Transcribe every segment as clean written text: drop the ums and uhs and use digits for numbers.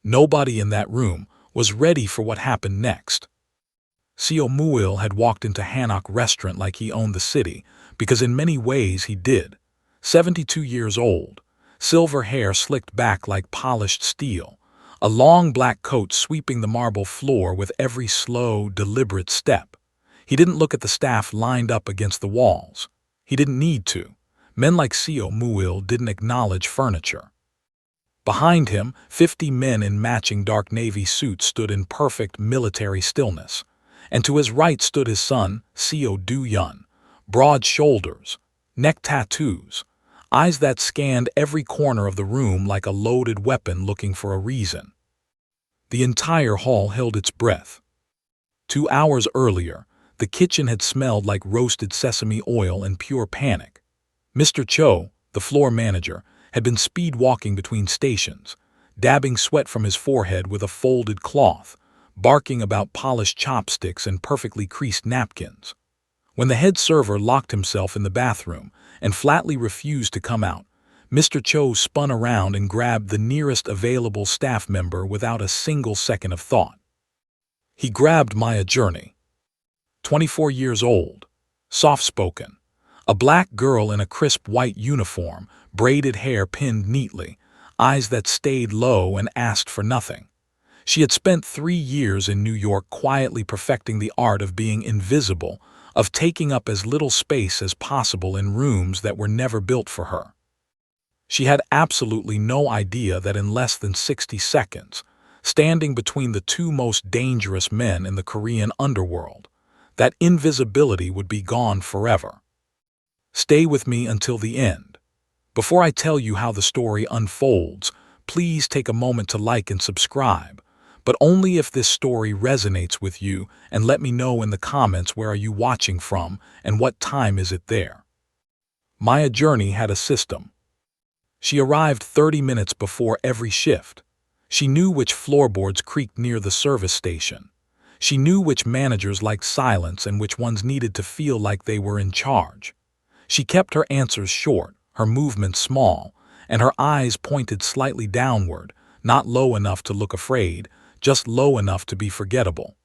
Nobody in that room was ready for what happened next. Seo Moo-il had walked into Hanok restaurant like he owned the city, because in many ways he did. 72 years old, silver hair slicked back like polished steel, a long black coat sweeping the marble floor with every slow, deliberate step. He didn't look at the staff lined up against the walls. He didn't need to. Men like Seo Moo-il didn't acknowledge furniture. Behind him, 50 men in matching dark navy suits stood in perfect military stillness. And to his right stood his son, Seo Do-yun, broad shoulders, neck tattoos, eyes that scanned every corner of the room like a loaded weapon looking for a reason. The entire hall held its breath. 2 hours earlier, the kitchen had smelled like roasted sesame oil and pure panic. Mr. Cho, the floor manager, had been speed-walking between stations, dabbing sweat from his forehead with a folded cloth, barking about polished chopsticks and perfectly creased napkins. When the head server locked himself in the bathroom and flatly refused to come out, Mr. Cho spun around and grabbed the nearest available staff member without a single second of thought. He grabbed Maya Journey. 24 years old, soft-spoken, a black girl in a crisp white uniform, braided hair pinned neatly, eyes that stayed low and asked for nothing. She had spent 3 years in New York quietly perfecting the art of being invisible, of taking up as little space as possible in rooms that were never built for her. She had absolutely no idea that in less than 60 seconds, standing between the two most dangerous men in the Korean underworld, that invisibility would be gone forever. Stay with me until the end. Before I tell you how the story unfolds, please take a moment to like and subscribe, but only if this story resonates with you, and let me know in the comments where are you watching from and what time is it there. Maya Journey had a system. She arrived 30 minutes before every shift. She knew which floorboards creaked near the service station. She knew which managers liked silence and which ones needed to feel like they were in charge. She kept her answers short, her movements small, and her eyes pointed slightly downward, not low enough to look afraid, just low enough to be forgettable.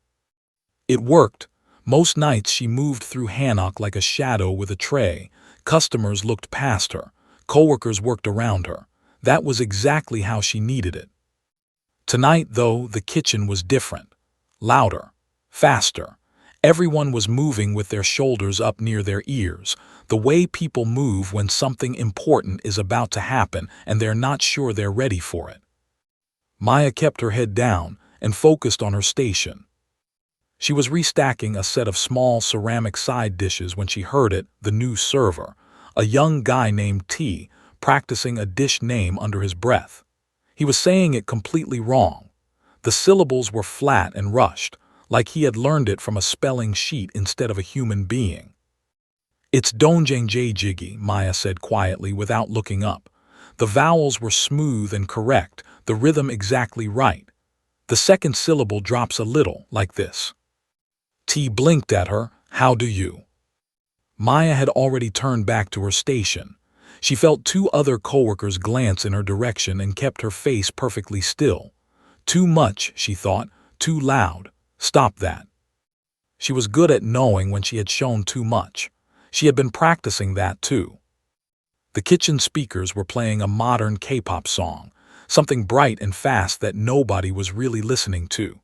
It worked. Most nights she moved through Hanok like a shadow with a tray. Customers looked past her. Coworkers worked around her. That was exactly how she needed it. Tonight, though, the kitchen was different. Louder. Faster. Everyone was moving with their shoulders up near their ears, the way people move when something important is about to happen and they're not sure they're ready for it. Maya kept her head down and focused on her station. She was restacking a set of small ceramic side dishes when she heard it, the new server, a young guy named T, practicing a dish name under his breath. He was saying it completely wrong. The syllables were flat and rushed, like he had learned it from a spelling sheet instead of a human being. "It's donjangjjigi," Maya said quietly without looking up. The vowels were smooth and correct, the rhythm exactly right. The second syllable drops a little, like this. T blinked at her. "How do you?" Maya had already turned back to her station. She felt 2 other coworkers glance in her direction and kept her face perfectly still. Too much, she thought, too loud. Stop that. She was good at knowing when she had shown too much. She had been practicing that too. The kitchen speakers were playing a modern K-pop song, something bright and fast that nobody was really listening to.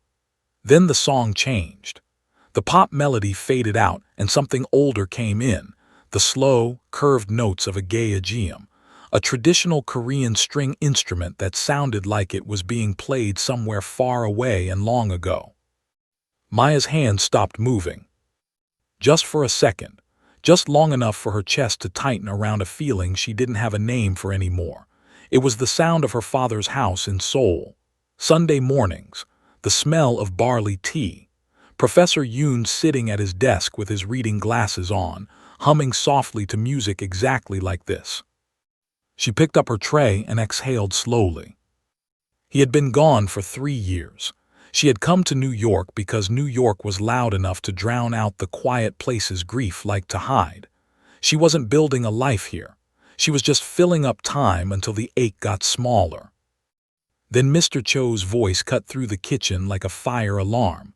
Then the song changed. The pop melody faded out and something older came in, the slow, curved notes of a geum, a traditional Korean string instrument that sounded like it was being played somewhere far away and long ago. Maya's hand stopped moving. Just for a second, just long enough for her chest to tighten around a feeling she didn't have a name for anymore. It was the sound of her father's house in Seoul. Sunday mornings, the smell of barley tea. Professor Yoon sitting at his desk with his reading glasses on, humming softly to music exactly like this. She picked up her tray and exhaled slowly. He had been gone for 3 years. She had come to New York because New York was loud enough to drown out the quiet places grief liked to hide. She wasn't building a life here. She was just filling up time until the ache got smaller. Then Mr. Cho's voice cut through the kitchen like a fire alarm.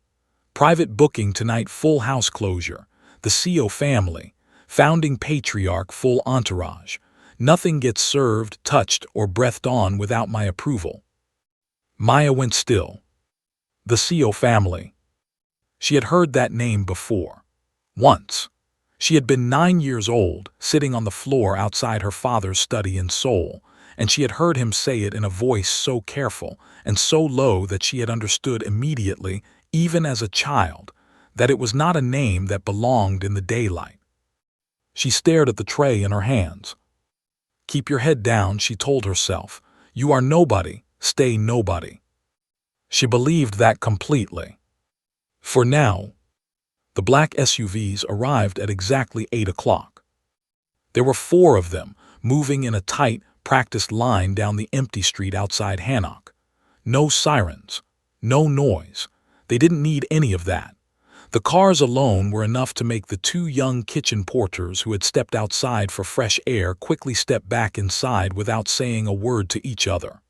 Private booking tonight, full house closure. The Seo family. Founding patriarch, full entourage. Nothing gets served, touched, or breathed on without my approval. Maya went still. The Seo family. She had heard that name before. Once. She had been 9 years old, sitting on the floor outside her father's study in Seoul, and she had heard him say it in a voice so careful and so low that she had understood immediately, even as a child, that it was not a name that belonged in the daylight. She stared at the tray in her hands. Keep your head down, she told herself. You are nobody, stay nobody. She believed that completely. For now, the black SUVs arrived at exactly 8 o'clock. There were 4 of them, moving in a tight, practiced line down the empty street outside Hanok. No sirens, no noise. They didn't need any of that. The cars alone were enough to make the 2 young kitchen porters who had stepped outside for fresh air quickly step back inside without saying a word to each other.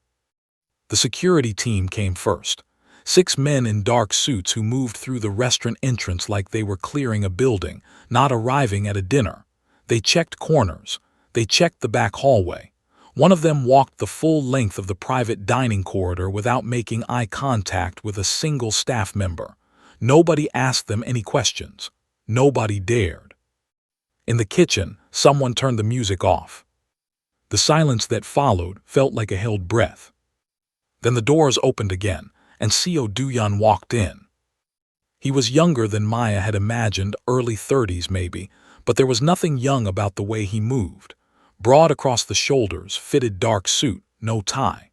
The security team came first. 6 men in dark suits who moved through the restaurant entrance like they were clearing a building, not arriving at a dinner. They checked corners. They checked the back hallway. One of them walked the full length of the private dining corridor without making eye contact with a single staff member. Nobody asked them any questions. Nobody dared. In the kitchen, someone turned the music off. The silence that followed felt like a held breath. Then the doors opened again, and Seo Do-yeon walked in. He was younger than Maya had imagined, early 30s maybe, but there was nothing young about the way he moved. Broad across the shoulders, fitted dark suit, no tie.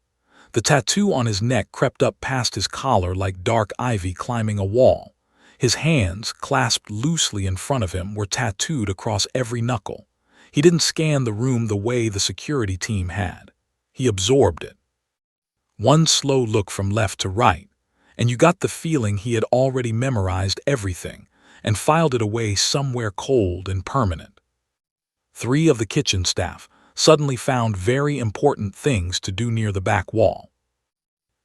The tattoo on his neck crept up past his collar like dark ivy climbing a wall. His hands, clasped loosely in front of him, were tattooed across every knuckle. He didn't scan the room the way the security team had. He absorbed it. One slow look from left to right, and you got the feeling he had already memorized everything and filed it away somewhere cold and permanent. 3 of the kitchen staff suddenly found very important things to do near the back wall.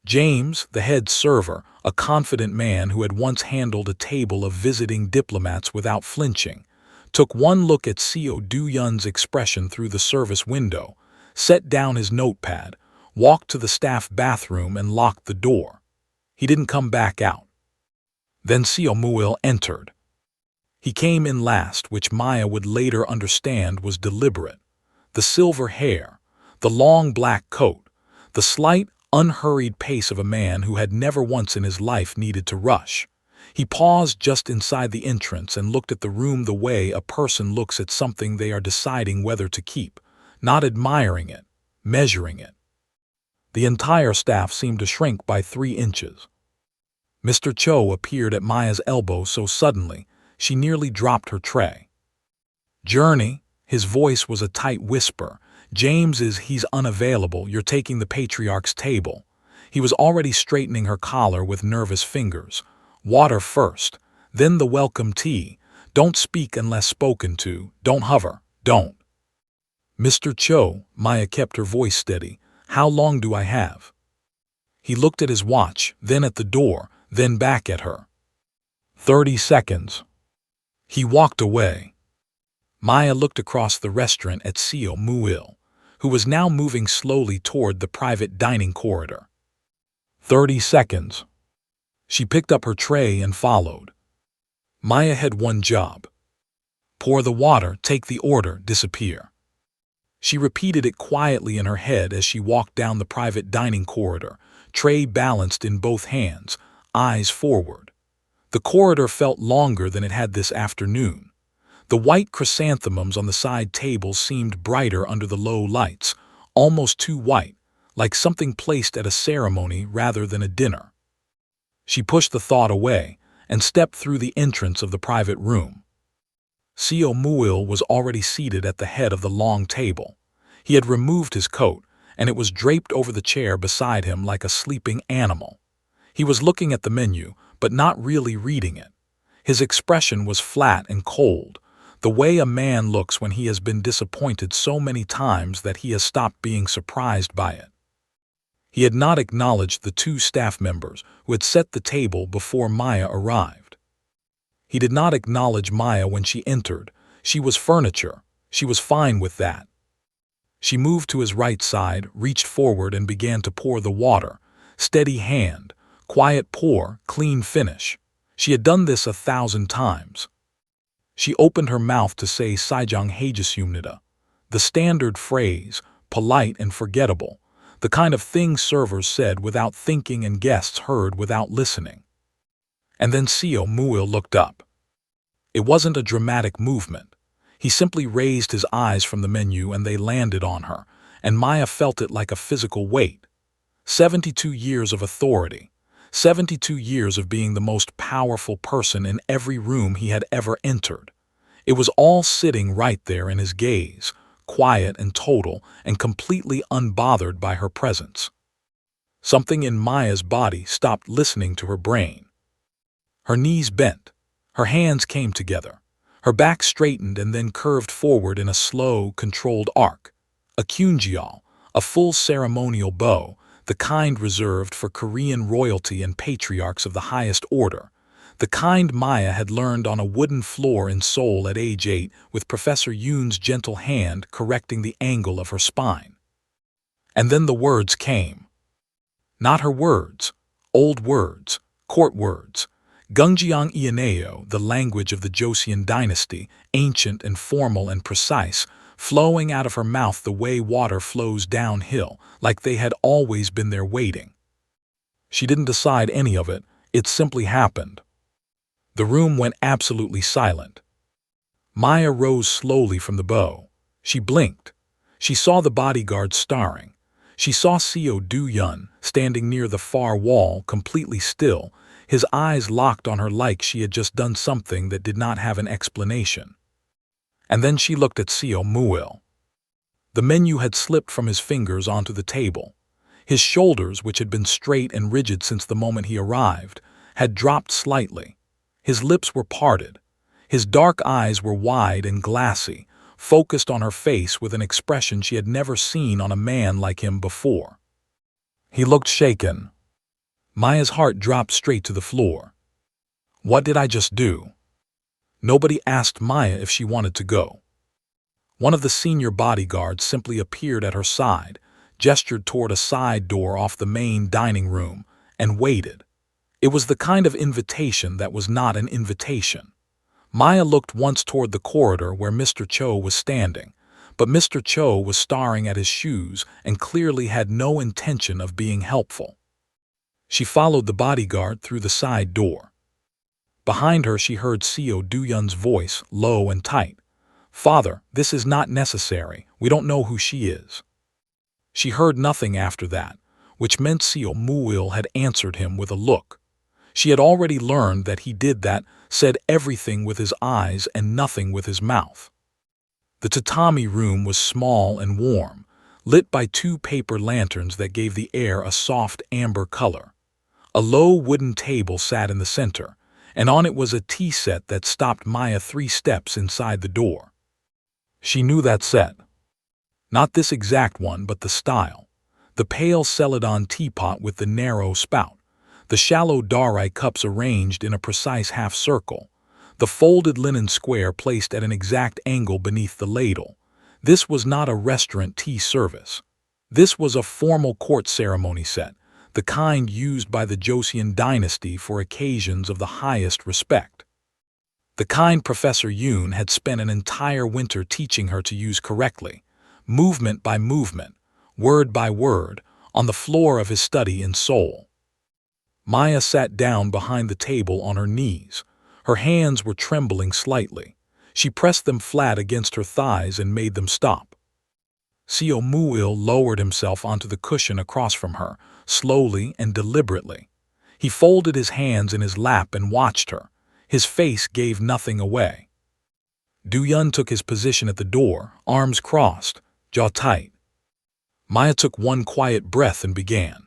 James, the head server, a confident man who had once handled a table of visiting diplomats without flinching, took one look at Seo Do-yeon's expression through the service window, set down his notepad, walked to the staff bathroom and locked the door. He didn't come back out. Then Seo Moo-il entered. He came in last, which Maya would later understand was deliberate. The silver hair, the long black coat, the slight, unhurried pace of a man who had never once in his life needed to rush. He paused just inside the entrance and looked at the room the way a person looks at something they are deciding whether to keep, not admiring it, measuring it. The entire staff seemed to shrink by 3 inches. Mr. Cho appeared at Maya's elbow so suddenly, she nearly dropped her tray. Journey, his voice was a tight whisper. He's unavailable, you're taking the patriarch's table. He was already straightening her collar with nervous fingers. Water first, then the welcome tea. Don't speak unless spoken to, don't hover, don't. Mr. Cho, Maya kept her voice steady. How long do I have? He looked at his watch, then at the door, then back at her. 30 seconds. He walked away. Maya looked across the restaurant at Seo Moo-il, who was now moving slowly toward the private dining corridor. 30 seconds. She picked up her tray and followed. Maya had one job. Pour the water, take the order, disappear. She repeated it quietly in her head as she walked down the private dining corridor, tray balanced in both hands, eyes forward. The corridor felt longer than it had this afternoon. The white chrysanthemums on the side tables seemed brighter under the low lights, almost too white, like something placed at a ceremony rather than a dinner. She pushed the thought away and stepped through the entrance of the private room. Seo Moo-il was already seated at the head of the long table. He had removed his coat, and it was draped over the chair beside him like a sleeping animal. He was looking at the menu, but not really reading it. His expression was flat and cold, the way a man looks when he has been disappointed so many times that he has stopped being surprised by it. He had not acknowledged the two staff members who had set the table before Maya arrived. He did not acknowledge Maya when she entered. She was furniture. She was fine with that. She moved to his right side, reached forward and began to pour the water. Steady hand, quiet pour, clean finish. She had done this 1,000 times. She opened her mouth to say "Saijang Haejusumnida," the standard phrase, polite and forgettable, the kind of thing servers said without thinking and guests heard without listening. And then Seo Moo-il looked up. It wasn't a dramatic movement. He simply raised his eyes from the menu and they landed on her, and Maya felt it like a physical weight. 72 years of authority. 72 years of being the most powerful person in every room he had ever entered. It was all sitting right there in his gaze, quiet and total and completely unbothered by her presence. Something in Maya's body stopped listening to her brain. Her knees bent. Her hands came together. Her back straightened and then curved forward in a slow, controlled arc. A kyunjeol, a full ceremonial bow, the kind reserved for Korean royalty and patriarchs of the highest order. The kind Maya had learned on a wooden floor in Seoul at age 8 with Professor Yoon's gentle hand correcting the angle of her spine. And then the words came. Not her words, old words, court words. Gungjang Ianeo, the language of the Joseon dynasty, ancient and formal and precise, flowing out of her mouth the way water flows downhill, like they had always been there waiting. She didn't decide any of it, it simply happened. The room went absolutely silent. Maya rose slowly from the bow. She blinked. She saw the bodyguards staring. She saw Seo Do-yun standing near the far wall, completely still, his eyes locked on her like she had just done something that did not have an explanation. And then she looked at Seo Moo-il. The menu had slipped from his fingers onto the table. His shoulders, which had been straight and rigid since the moment he arrived, had dropped slightly. His lips were parted. His dark eyes were wide and glassy, focused on her face with an expression she had never seen on a man like him before. He looked shaken. Maya's heart dropped straight to the floor. What did I just do? Nobody asked Maya if she wanted to go. One of the senior bodyguards simply appeared at her side, gestured toward a side door off the main dining room, and waited. It was the kind of invitation that was not an invitation. Maya looked once toward the corridor where Mr. Cho was standing, but Mr. Cho was staring at his shoes and clearly had no intention of being helpful. She followed the bodyguard through the side door. Behind her she heard Seo Do-yun's voice, low and tight. "Father, this is not necessary. We don't know who she is." She heard nothing after that, which meant Seo Moo-il had answered him with a look. She had already learned that he did that, said everything with his eyes and nothing with his mouth. The tatami room was small and warm, lit by 2 paper lanterns that gave the air a soft amber color. A low wooden table sat in the center, and on it was a tea set that stopped Maya 3 steps inside the door. She knew that set. Not this exact one, but the style. The pale celadon teapot with the narrow spout. The shallow darai cups arranged in a precise half circle. The folded linen square placed at an exact angle beneath the ladle. This was not a restaurant tea service. This was a formal court ceremony set, the kind used by the Joseon dynasty for occasions of the highest respect. The kind Professor Yoon had spent an entire winter teaching her to use correctly, movement by movement, word by word, on the floor of his study in Seoul. Maya sat down behind the table on her knees. Her hands were trembling slightly. She pressed them flat against her thighs and made them stop. Seo Moo-il lowered himself onto the cushion across from her, slowly and deliberately. He folded his hands in his lap and watched her. His face gave nothing away. Do-yun took his position at the door, arms crossed, jaw tight. Maya took one quiet breath and began.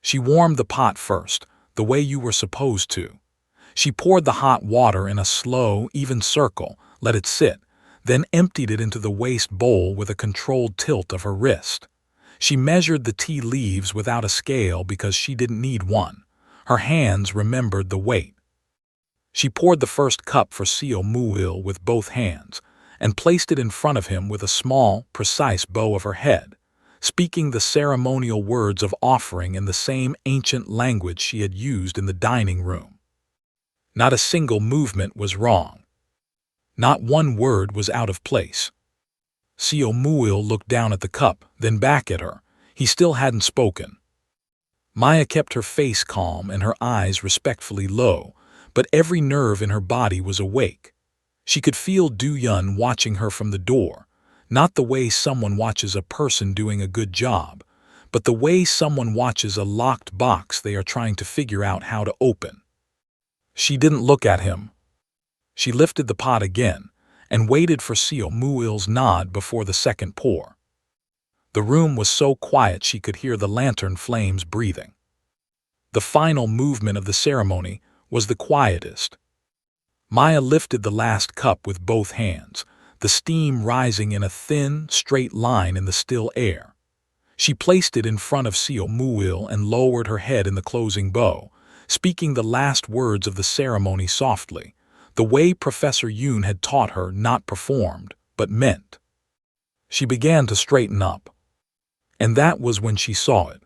She warmed the pot first, the way you were supposed to. She poured the hot water in a slow, even circle, let it sit, then emptied it into the waste bowl with a controlled tilt of her wrist. She measured the tea leaves without a scale because she didn't need one. Her hands remembered the weight. She poured the first cup for Seo Moo-il with both hands and placed it in front of him with a small, precise bow of her head, speaking the ceremonial words of offering in the same ancient language she had used in the dining room. Not a single movement was wrong. Not one word was out of place. Seo Moo-il looked down at the cup, then back at her. He still hadn't spoken. Maya kept her face calm and her eyes respectfully low, but every nerve in her body was awake. She could feel Du-yun watching her from the door, not the way someone watches a person doing a good job, but the way someone watches a locked box they are trying to figure out how to open. She didn't look at him. She lifted the pot again and waited for Seo Moo-il's nod before the second pour. The room was so quiet she could hear the lantern flames breathing. The final movement of the ceremony was the quietest. Maya lifted the last cup with both hands, the steam rising in a thin, straight line in the still air. She placed it in front of Seo Moo-il and lowered her head in the closing bow, speaking the last words of the ceremony softly, the way Professor Yoon had taught her, not performed, but meant. She began to straighten up. And that was when she saw it.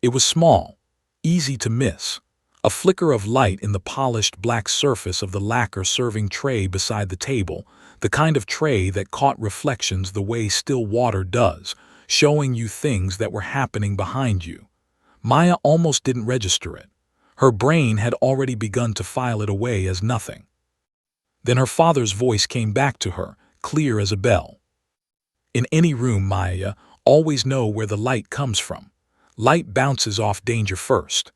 It was small, easy to miss. A flicker of light in the polished black surface of the lacquer serving tray beside the table, the kind of tray that caught reflections the way still water does, showing you things that were happening behind you. Maya almost didn't register it. Her brain had already begun to file it away as nothing. Then her father's voice came back to her, clear as a bell. In any room, Maya, always know where the light comes from. Light bounces off danger first.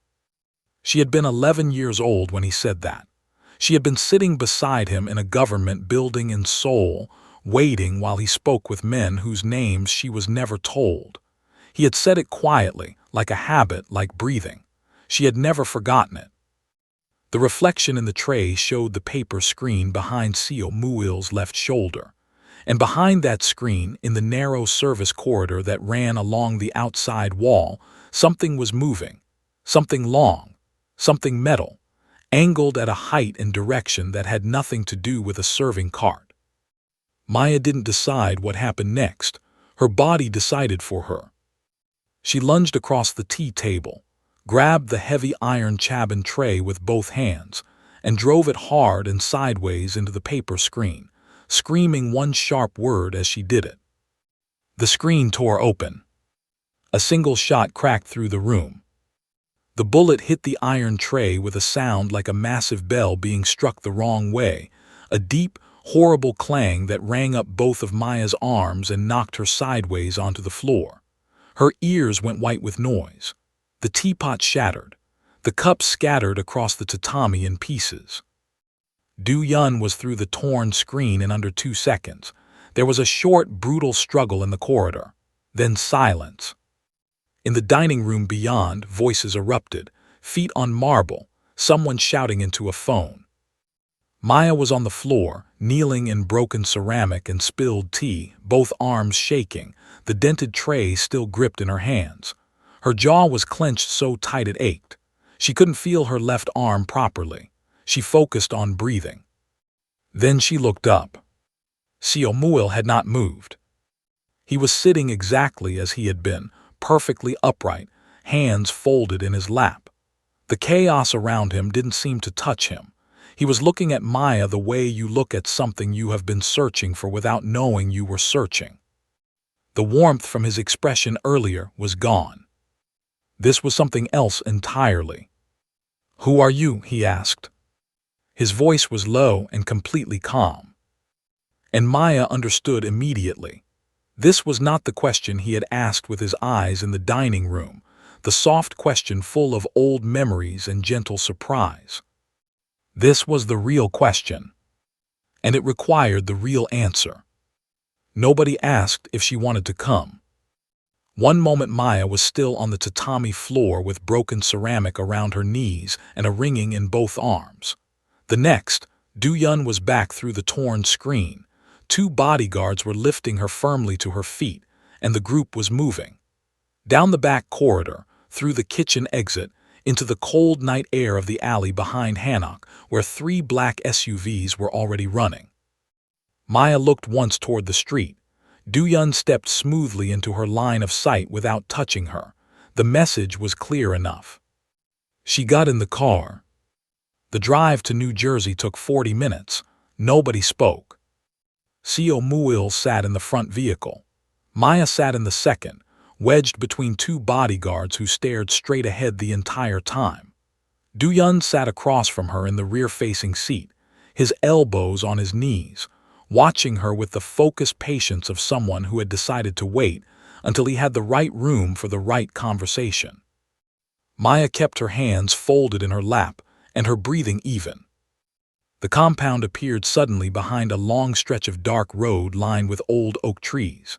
She had been 11 years old when he said that. She had been sitting beside him in a government building in Seoul, waiting while he spoke with men whose names she was never told. He had said it quietly, like a habit, like breathing. She had never forgotten it. The reflection in the tray showed the paper screen behind Seo Moo-il's left shoulder. And behind that screen, in the narrow service corridor that ran along the outside wall, something was moving. Something long. Something metal, angled at a height and direction that had nothing to do with a serving cart. Maya didn't decide what happened next. Her body decided for her. She lunged across the tea table, grabbed the heavy iron chabin tray with both hands, and drove it hard and sideways into the paper screen, screaming one sharp word as she did it. The screen tore open. A single shot cracked through the room. The bullet hit the iron tray with a sound like a massive bell being struck the wrong way, a deep, horrible clang that rang up both of Maya's arms and knocked her sideways onto the floor. Her ears went white with noise. The teapot shattered. The cups scattered across the tatami in pieces. Du-yun was through the torn screen in under 2 seconds. There was a short, brutal struggle in the corridor. Then silence. In the dining room beyond, voices erupted, feet on marble, someone shouting into a phone. Maya was on the floor, kneeling in broken ceramic and spilled tea, both arms shaking, the dented tray still gripped in her hands. Her jaw was clenched so tight it ached. She couldn't feel her left arm properly. She focused on breathing. Then she looked up. Seo Moo-il had not moved. He was sitting exactly as he had been, perfectly upright, hands folded in his lap. The chaos around him didn't seem to touch him. He was looking at Maya the way you look at something you have been searching for without knowing you were searching. The warmth from his expression earlier was gone. This was something else entirely. "Who are you?" he asked. His voice was low and completely calm. And Maya understood immediately. This was not the question he had asked with his eyes in the dining room, the soft question full of old memories and gentle surprise. This was the real question. And it required the real answer. Nobody asked if she wanted to come. One moment Maya was still on the tatami floor with broken ceramic around her knees and a ringing in both arms. The next, Du-yun was back through the torn screen. 2 bodyguards were lifting her firmly to her feet, and the group was moving. Down the back corridor, through the kitchen exit, into the cold night air of the alley behind Hanok, where 3 black SUVs were already running. Maya looked once toward the street. Do-yeon stepped smoothly into her line of sight without touching her. The message was clear enough. She got in the car. The drive to New Jersey took 40 minutes. Nobody spoke. Seo Moo-il sat in the front vehicle. Maya sat in the second, wedged between 2 bodyguards who stared straight ahead the entire time. Do-yeon sat across from her in the rear-facing seat, his elbows on his knees, watching her with the focused patience of someone who had decided to wait until he had the right room for the right conversation. Maya kept her hands folded in her lap and her breathing even. The compound appeared suddenly behind a long stretch of dark road lined with old oak trees.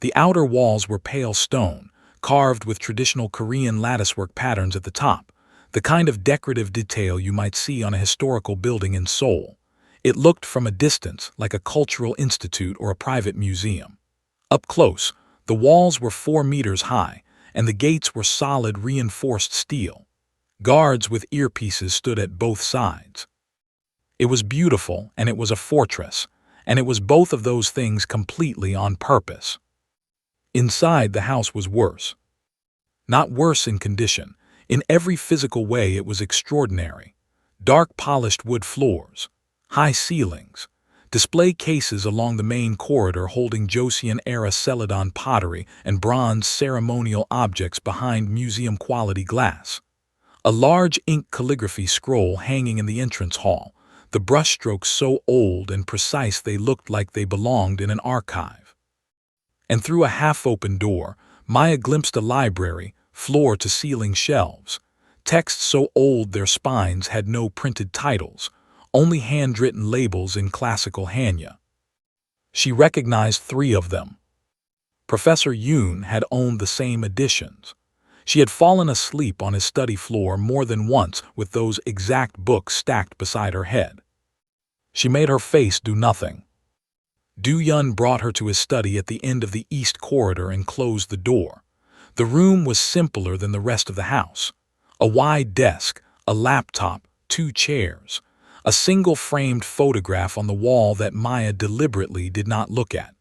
The outer walls were pale stone, carved with traditional Korean latticework patterns at the top, the kind of decorative detail you might see on a historical building in Seoul. It looked from a distance like a cultural institute or a private museum. Up close, the walls were 4 meters high, and the gates were solid reinforced steel. Guards with earpieces stood at both sides. It was beautiful, and it was a fortress, and it was both of those things completely on purpose. Inside, the house was worse. Not worse in condition. In every physical way it was extraordinary. Dark polished wood floors, high ceilings, display cases along the main corridor holding Joseon-era Celadon pottery and bronze ceremonial objects behind museum-quality glass. A large ink calligraphy scroll hanging in the entrance hall, the brushstrokes so old and precise they looked like they belonged in an archive. And through a half-open door, Maya glimpsed a library, floor-to-ceiling shelves, texts so old their spines had no printed titles, only handwritten labels in classical Hanja. She recognized 3 of them. Professor Yoon had owned the same editions. She had fallen asleep on his study floor more than once with those exact books stacked beside her head. She made her face do nothing. Do-yeon brought her to his study at the end of the east corridor and closed the door. The room was simpler than the rest of the house. A wide desk, a laptop, 2 chairs, a single framed photograph on the wall that Maya deliberately did not look at.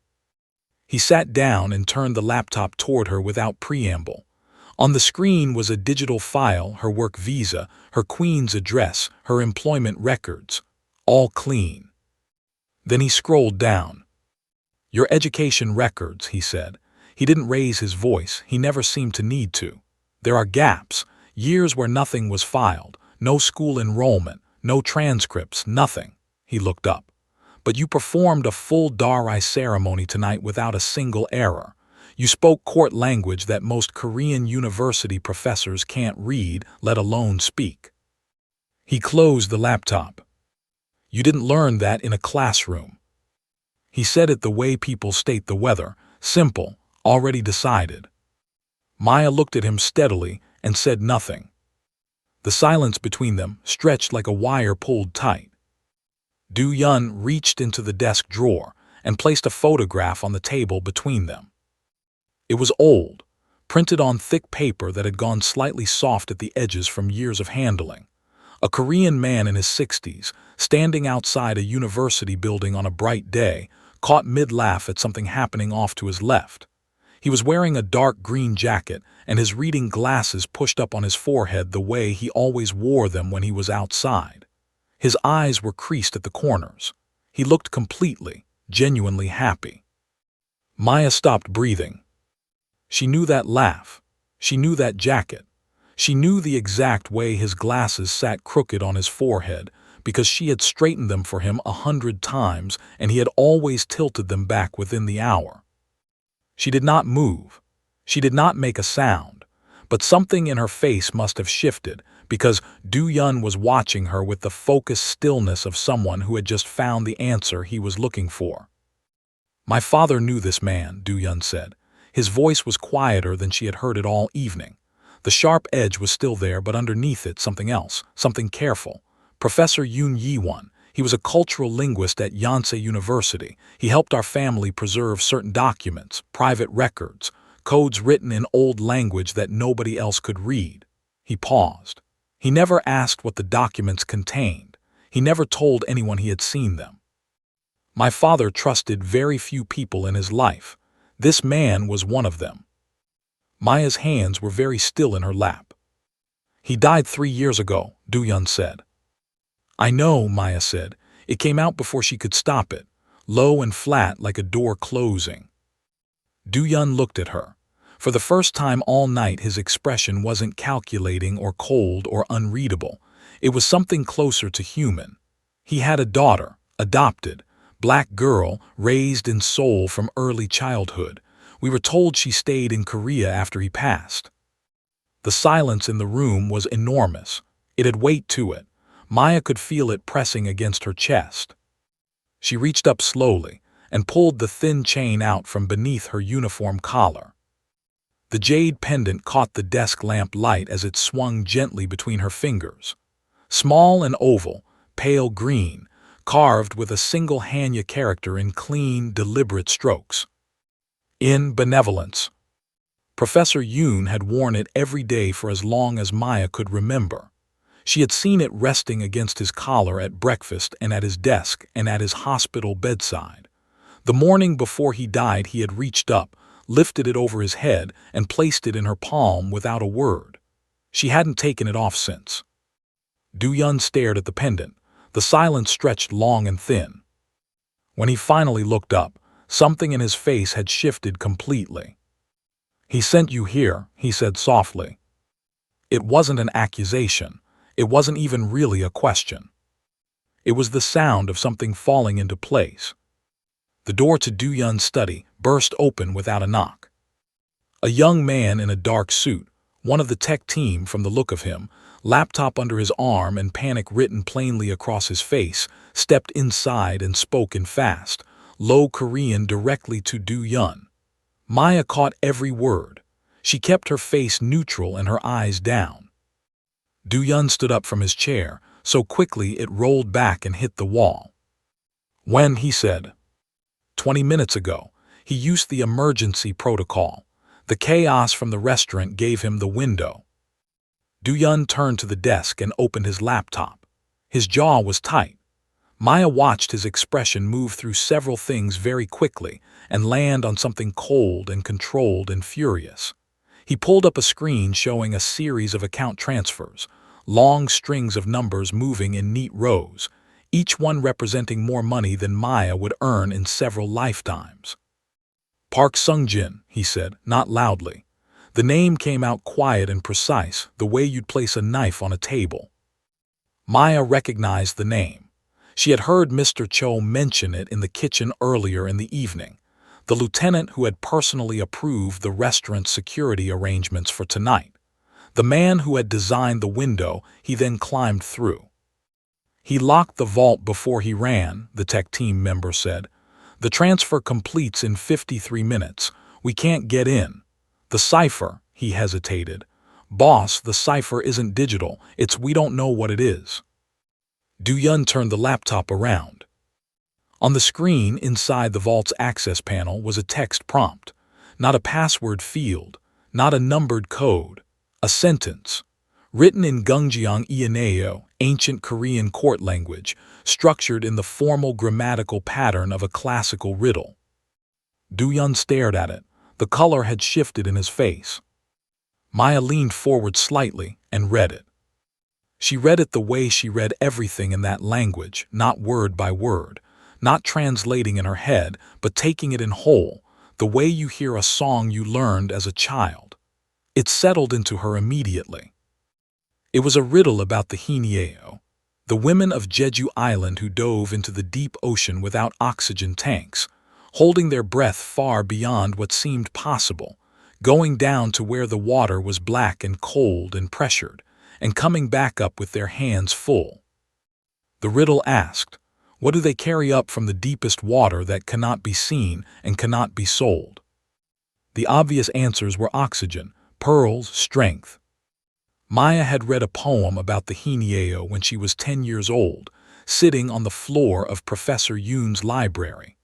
He sat down and turned the laptop toward her without preamble. On the screen was a digital file, her work visa, her queen's address, her employment records, all clean. Then he scrolled down. "Your education records," he said. He didn't raise his voice, he never seemed to need to. "There are gaps, years where nothing was filed, no school enrollment, no transcripts, nothing." He looked up. "But you performed a full Darai ceremony tonight without a single error. You spoke court language that most Korean university professors can't read, let alone speak." He closed the laptop. "You didn't learn that in a classroom." He said it the way people state the weather, simple, already decided. Maya looked at him steadily and said nothing. The silence between them stretched like a wire pulled tight. Do-yeon reached into the desk drawer and placed a photograph on the table between them. It was old, printed on thick paper that had gone slightly soft at the edges from years of handling. A Korean man in his 60s, standing outside a university building on a bright day, caught mid-laugh at something happening off to his left. He was wearing a dark green jacket and his reading glasses pushed up on his forehead the way he always wore them when he was outside. His eyes were creased at the corners. He looked completely, genuinely happy. Maya stopped breathing. She knew that laugh. She knew that jacket. She knew the exact way his glasses sat crooked on his forehead because she had straightened them for him 100 times and he had always tilted them back within the hour. She did not move. She did not make a sound, but something in her face must have shifted because Do-yeon was watching her with the focused stillness of someone who had just found the answer he was looking for. "My father knew this man," Do-yeon said. His voice was quieter than she had heard it all evening. The sharp edge was still there, but underneath it something else, something careful. "Professor Yoon Yi-won. He was a cultural linguist at Yonsei University. He helped our family preserve certain documents, private records, codes written in old language that nobody else could read. He paused. He never asked what the documents contained. He never told anyone he had seen them. My father trusted very few people in his life. This man was one of them. Maya's hands were very still in her lap. He died 3 years ago, Do-yeon said. I know, Maya said. It came out before she could stop it, low and flat like a door closing. Do-yeon looked at her. For the first time all night his expression wasn't calculating or cold or unreadable. It was something closer to human. He had a daughter, adopted, black girl, raised in Seoul from early childhood. We were told she stayed in Korea after he passed. The silence in the room was enormous. It had weight to it. Maya could feel it pressing against her chest. She reached up slowly and pulled the thin chain out from beneath her uniform collar. The jade pendant caught the desk lamp light as it swung gently between her fingers. Small and oval, pale green, carved with a single Hanja character in clean, deliberate strokes. In benevolence. Professor Yoon had worn it every day for as long as Maya could remember. She had seen it resting against his collar at breakfast and at his desk and at his hospital bedside. The morning before he died he had reached up, lifted it over his head, and placed it in her palm without a word. She hadn't taken it off since. Do-yeon stared at the pendant. The silence stretched long and thin. When he finally looked up, something in his face had shifted completely. He sent you here, he said softly. It wasn't an accusation. It wasn't even really a question. It was the sound of something falling into place. The door to Do-yeon's study burst open without a knock. A young man in a dark suit, one of the tech team from the look of him, laptop under his arm and panic written plainly across his face, stepped inside and spoke in fast, low Korean directly to Do-yeon. Maya caught every word. She kept her face neutral and her eyes down. Do-yeon stood up from his chair, so quickly it rolled back and hit the wall. When, he said. 20 minutes ago, he used the emergency protocol. The chaos from the restaurant gave him the window. Do-yeon turned to the desk and opened his laptop. His jaw was tight. Maya watched his expression move through several things very quickly and land on something cold and controlled and furious. He pulled up a screen showing a series of account transfers, long strings of numbers moving in neat rows, each one representing more money than Maya would earn in several lifetimes. Park Sung-jin, he said, not loudly. The name came out quiet and precise, the way you'd place a knife on a table. Maya recognized the name. She had heard Mr. Cho mention it in the kitchen earlier in the evening, the lieutenant who had personally approved the restaurant's security arrangements for tonight, the man who had designed the window he then climbed through. He locked the vault before he ran, the tech team member said. The transfer completes in 53 minutes. We can't get in. The cipher, he hesitated. Boss, the cipher isn't digital. We don't know what it is. Do-yeon turned the laptop around. On the screen inside the vault's access panel was a text prompt. Not a password field, not a numbered code. A sentence. Written in Gunjeong Ianeo, ancient Korean court language, structured in the formal grammatical pattern of a classical riddle. Do-yeon stared at it. The color had shifted in his face. Maya leaned forward slightly and read it. She read it the way she read everything in that language, not word by word, not translating in her head, but taking it in whole, the way you hear a song you learned as a child. It settled into her immediately. It was a riddle about the Hineo, the women of Jeju Island who dove into the deep ocean without oxygen tanks, holding their breath far beyond what seemed possible, going down to where the water was black and cold and pressured, and coming back up with their hands full. The riddle asked, what do they carry up from the deepest water that cannot be seen and cannot be sold? The obvious answers were oxygen, pearls, strength. Maya had read a poem about the Hineo when she was 10 years old, sitting on the floor of Professor Yoon's library.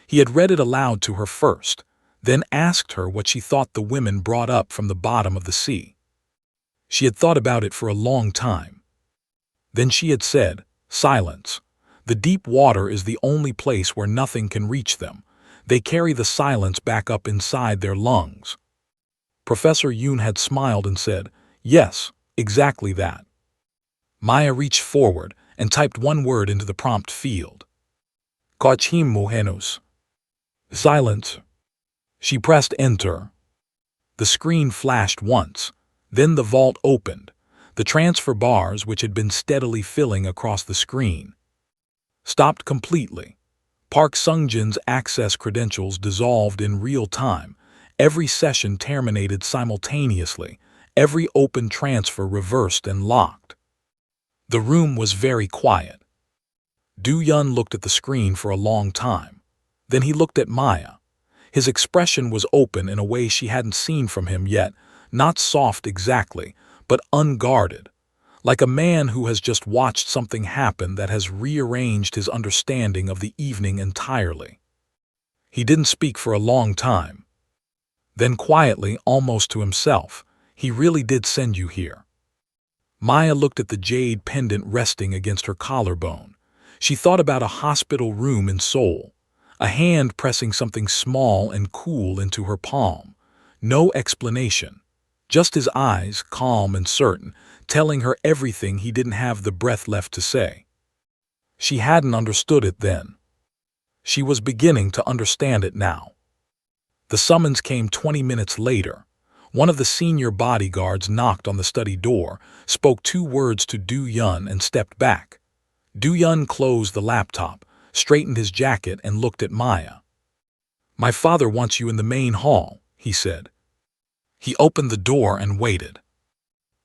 He had read it aloud to her first, then asked her what she thought the women brought up from the bottom of the sea. She had thought about it for a long time. Then she had said, "Silence. The deep water is the only place where nothing can reach them. They carry the silence back up inside their lungs." Professor Yoon had smiled and said, "Yes, exactly that." Maya reached forward and typed one word into the prompt field. "Kachim mohenus." Silence. She pressed enter. The screen flashed once. Then the vault opened. The transfer bars, which had been steadily filling across the screen, stopped completely. Park Sung-jin's access credentials dissolved in real time. Every session terminated simultaneously. Every open transfer reversed and locked. The room was very quiet. Do-yeon looked at the screen for a long time. Then he looked at Maya. His expression was open in a way she hadn't seen from him yet, not soft exactly, but unguarded, like a man who has just watched something happen that has rearranged his understanding of the evening entirely. He didn't speak for a long time. Then quietly, almost to himself, "He really did send you here." Maya looked at the jade pendant resting against her collarbone. She thought about a hospital room in Seoul, a hand pressing something small and cool into her palm. No explanation. Just his eyes, calm and certain, telling her everything he didn't have the breath left to say. She hadn't understood it then. She was beginning to understand it now. The summons came 20 minutes later. One of the senior bodyguards knocked on the study door, spoke 2 words to Do-yeon and stepped back. Do-yeon closed the laptop, straightened his jacket and looked at Maya. "My father wants you in the main hall," he said. He opened the door and waited.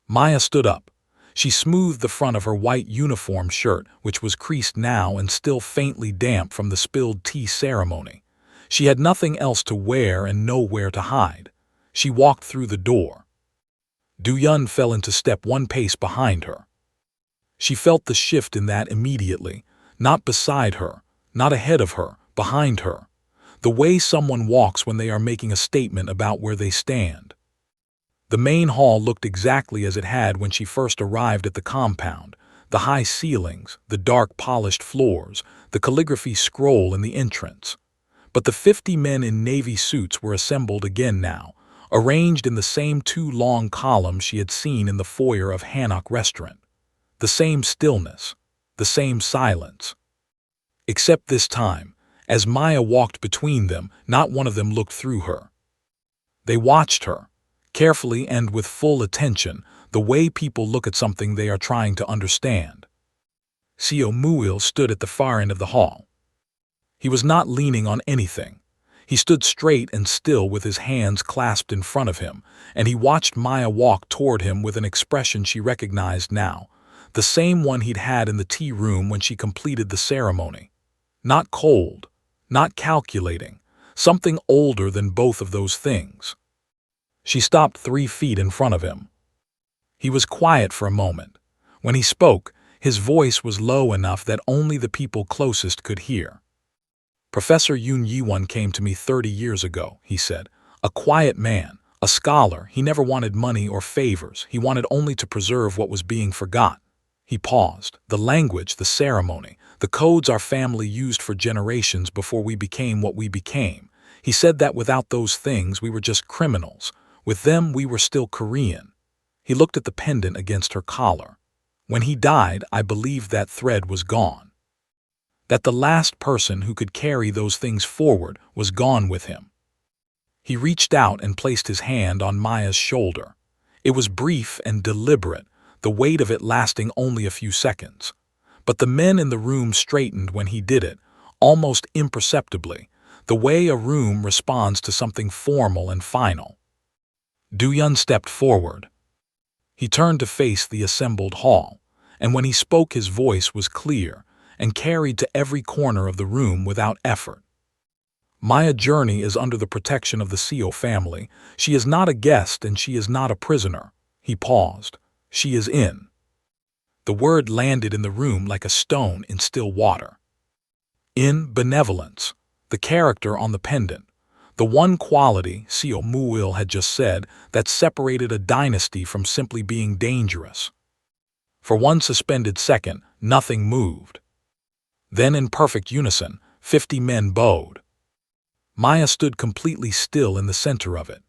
Maya stood up. She smoothed the front of her white uniform shirt, which was creased now and still faintly damp from the spilled tea ceremony. She had nothing else to wear and nowhere to hide. She walked through the door. Do-yeon fell into step 1 pace behind her. She felt the shift in that immediately, not beside her, not ahead of her, behind her. The way someone walks when they are making a statement about where they stand. The main hall looked exactly as it had when she first arrived at the compound. The high ceilings, the dark polished floors, the calligraphy scroll in the entrance. But the 50 men in navy suits were assembled again now, arranged in the same 2 long columns she had seen in the foyer of Hanok restaurant. The same stillness, the same silence. Except this time, as Maya walked between them, not one of them looked through her. They watched her, carefully and with full attention, the way people look at something they are trying to understand. Seo Moo-il stood at the far end of the hall. He was not leaning on anything. He stood straight and still with his hands clasped in front of him, and he watched Maya walk toward him with an expression she recognized now, the same one he'd had in the tea room when she completed the ceremony. Not cold, not calculating, something older than both of those things. She stopped 3 feet in front of him. He was quiet for a moment. When he spoke, his voice was low enough that only the people closest could hear. "Professor Yoon Yi-won came to me 30 years ago," he said. "A quiet man, a scholar. He never wanted money or favors. He wanted only to preserve what was being forgotten." He paused. "The language, the ceremony, the codes our family used for generations before we became what we became. He said that without those things we were just criminals. With them we were still Korean." He looked at the pendant against her collar. "When he died, I believed that thread was gone. That the last person who could carry those things forward was gone with him." He reached out and placed his hand on Maya's shoulder. It was brief and deliberate, the weight of it lasting only a few seconds. But the men in the room straightened when he did it, almost imperceptibly, the way a room responds to something formal and final. Do-yeon stepped forward. He turned to face the assembled hall, and when he spoke his voice was clear and carried to every corner of the room without effort. "Maya Journey is under the protection of the Seo family. She is not a guest and she is not a prisoner." He paused. "She is in." The word landed in the room like a stone in still water. In benevolence, the character on the pendant, The one quality, Seo Moo-il had just said, that separated a dynasty from simply being dangerous. For one suspended second, nothing moved. Then in perfect unison, 50 men bowed. Maya stood completely still in the center of it.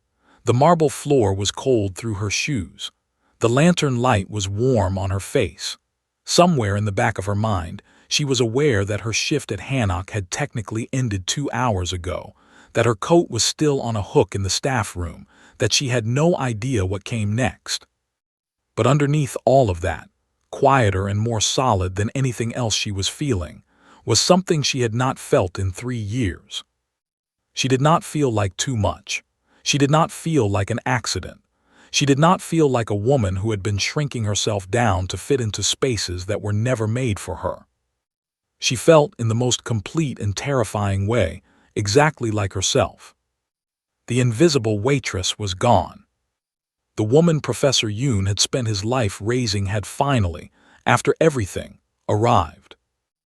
The marble floor was cold through her shoes. The lantern light was warm on her face. Somewhere in the back of her mind, she was aware that her shift at Hanok had technically ended 2 hours ago, that her coat was still on a hook in the staff room, that she had no idea what came next. But underneath all of that, quieter and more solid than anything else she was feeling, was something she had not felt in 3 years. She did not feel like too much. She did not feel like an accident. She did not feel like a woman who had been shrinking herself down to fit into spaces that were never made for her. She felt, in the most complete and terrifying way, exactly like herself. The invisible waitress was gone. The woman Professor Yoon had spent his life raising had finally, after everything, arrived.